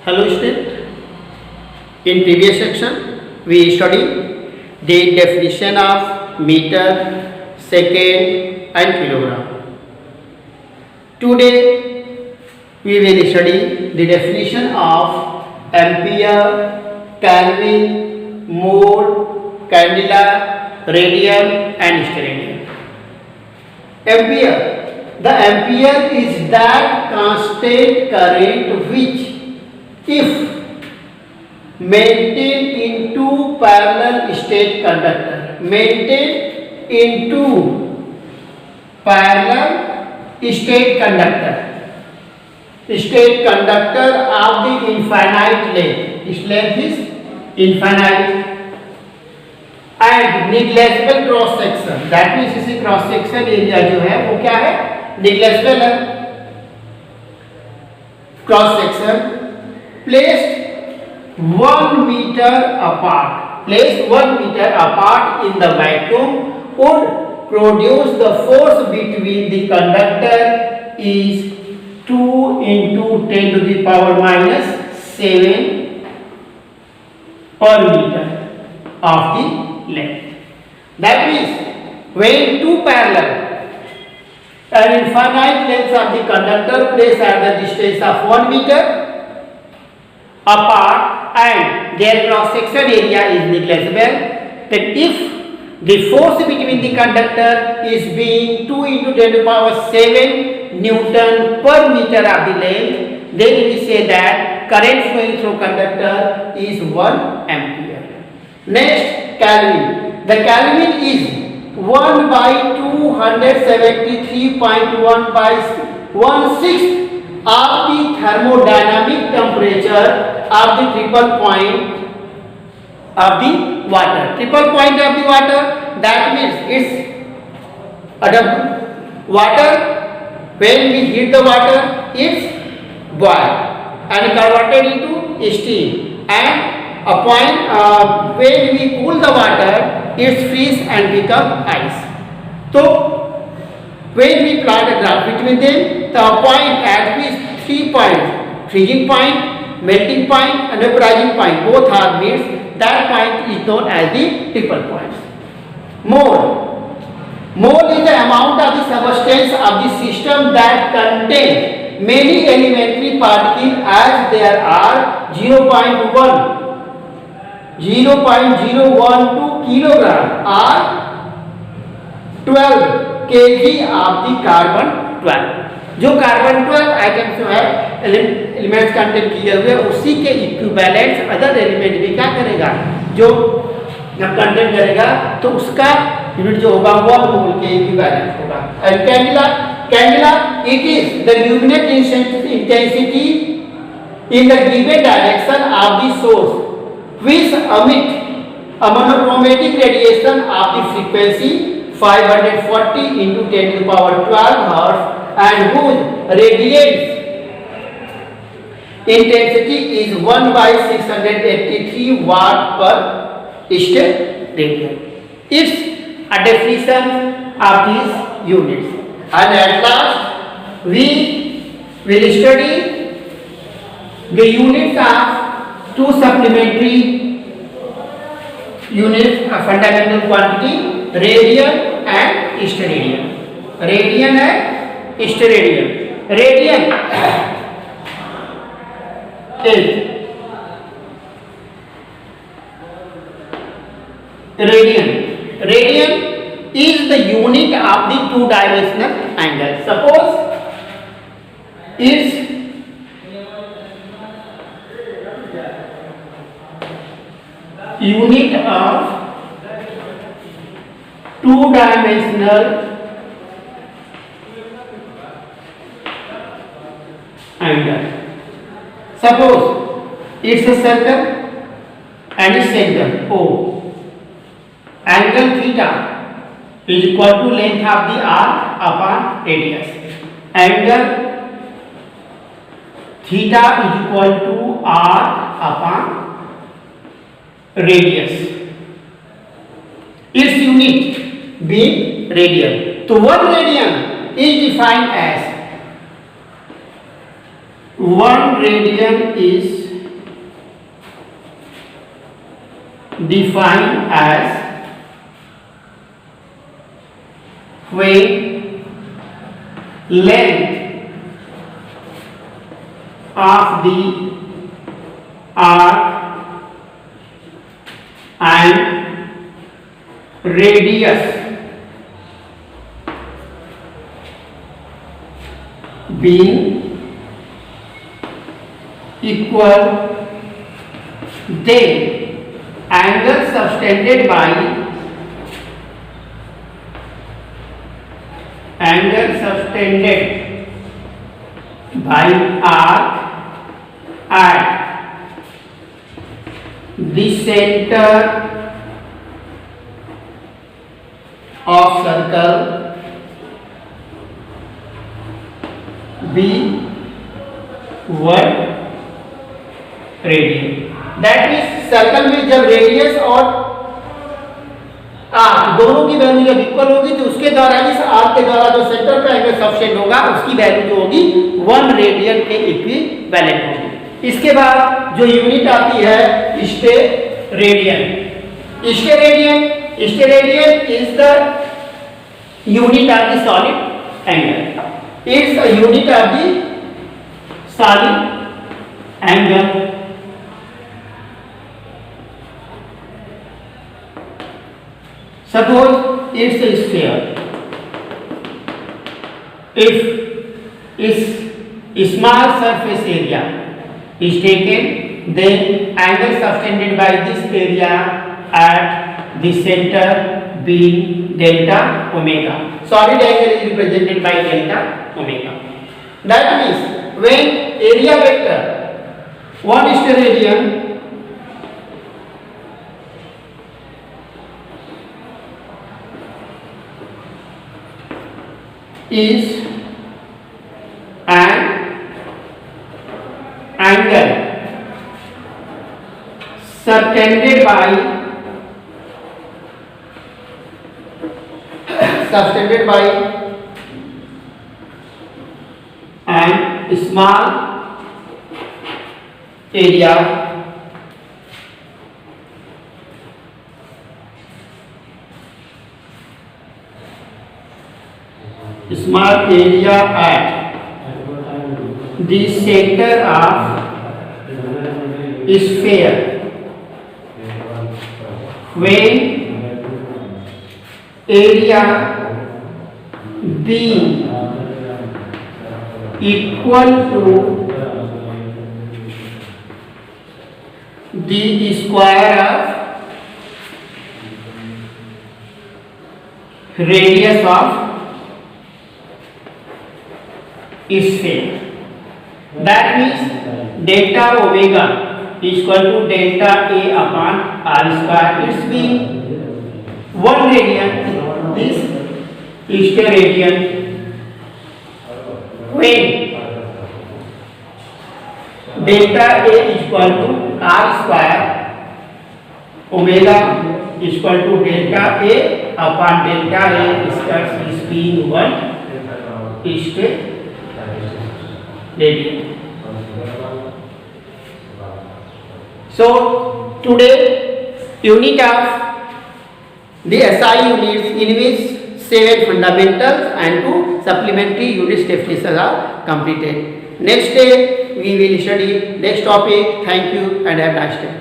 Hello student. In previous section we studied the definition of meter, second and kilogram. Today we will study the definition of ampere, Kelvin, mole, candela, radian and steradian. Ampere. The ampere is that constant current which, if maintained in two parallel state conductor, maintained in two parallel state conductor of the infinite length, its length is infinite, and negligible cross section, that means इसी cross section area जो है वो क्या है, negligible है. Cross section placed 1 meter apart in the vacuum would produce the force between the conductor is 2 into 10 to the power minus 7 per meter of the length. That means when two parallel and infinite lengths of the conductor placed at the distance of 1 meter apart and their cross section area is negligible, then if the force between the conductor is being 2 into 10 to the power 7 Newton per meter of the length, then we say that current flowing through conductor is 1 ampere. Next, Kelvin. The Kelvin is 1 by 273.1 by 1/6 of the thermodynamic temperature of the triple point of the water. Triple point of the water, that means it's water, when we heat the water, it's boiled and converted into steam, and a point when we cool the water, it's freeze and become ice. So when we plot a graph between them, the point at which 3 points, freezing point, melting point and vaporizing point, both are meets, that point is known as the triple point. Mole is the amount of the substance of the system that contains many elementary particles, as there are 0.012 kilogram or 12 kg of the carbon 12. जो carbon 12 items जो है elements contain किए हुए, उसी के equivalent other element भी क्या करेगा, जो जब कंटेन करेगा तो उसका यूनिट जो होगा वो मोल के इक्विवेलेंट होगा. And candela it is the luminate intensity in the given direction of the source which emit a monochromatic radiation of the frequency 540 into 10 to the power 12 hertz and whose radiance intensity is 1 by 683 watt per steradian. It's a definition of these units. And at last we will study the units of two supplementary units of fundamental quantity, radian and steradian. Radian and steradian. Radian is the unit of the two-dimensional angle. Suppose its unit of two-dimensional angle. Suppose it's a circle and its center O. Angle theta is equal to length of the arc upon radius. Angle theta is equal to arc upon radius. Its unit being radian. So 1 radian is defined as 1 radian is defined as when length of the arc and radius being equal, then angle subtended by arc at the center of circle be 1 radian. That means circle में जब radius और arc दोनों की value जब equal होगी तो उसके द्वारा इस आर्क के द्वारा जो सेंटर पे एंगल सबटेंड होगा उसकी वैल्यू जो होगी 1 रेडियन के इक्विवेलेंट होगी। इसके बाद जो यूनिट आती है steradian. Steradian is the unit of the solid angle. It's a unit of the solid angle. Suppose it's a sphere. If small surface area is taken, then angle subtended by this area at the center being delta omega. Solid angle is represented by delta omega. That means when area vector 1 steradian is an angle subtended by an small area at the center of sphere when area being equal to the square of radius of sphere. That means delta omega is equal to delta A upon R square. It's being 1 radian. This steradian when delta A is equal to R square, omega is equal to delta A upon delta A square is being 1 steradian. So today unit of the SI units in which 7 fundamentals and 2 supplementary units definitions are completed. Next day we will study next topic. Thank you and have a nice day.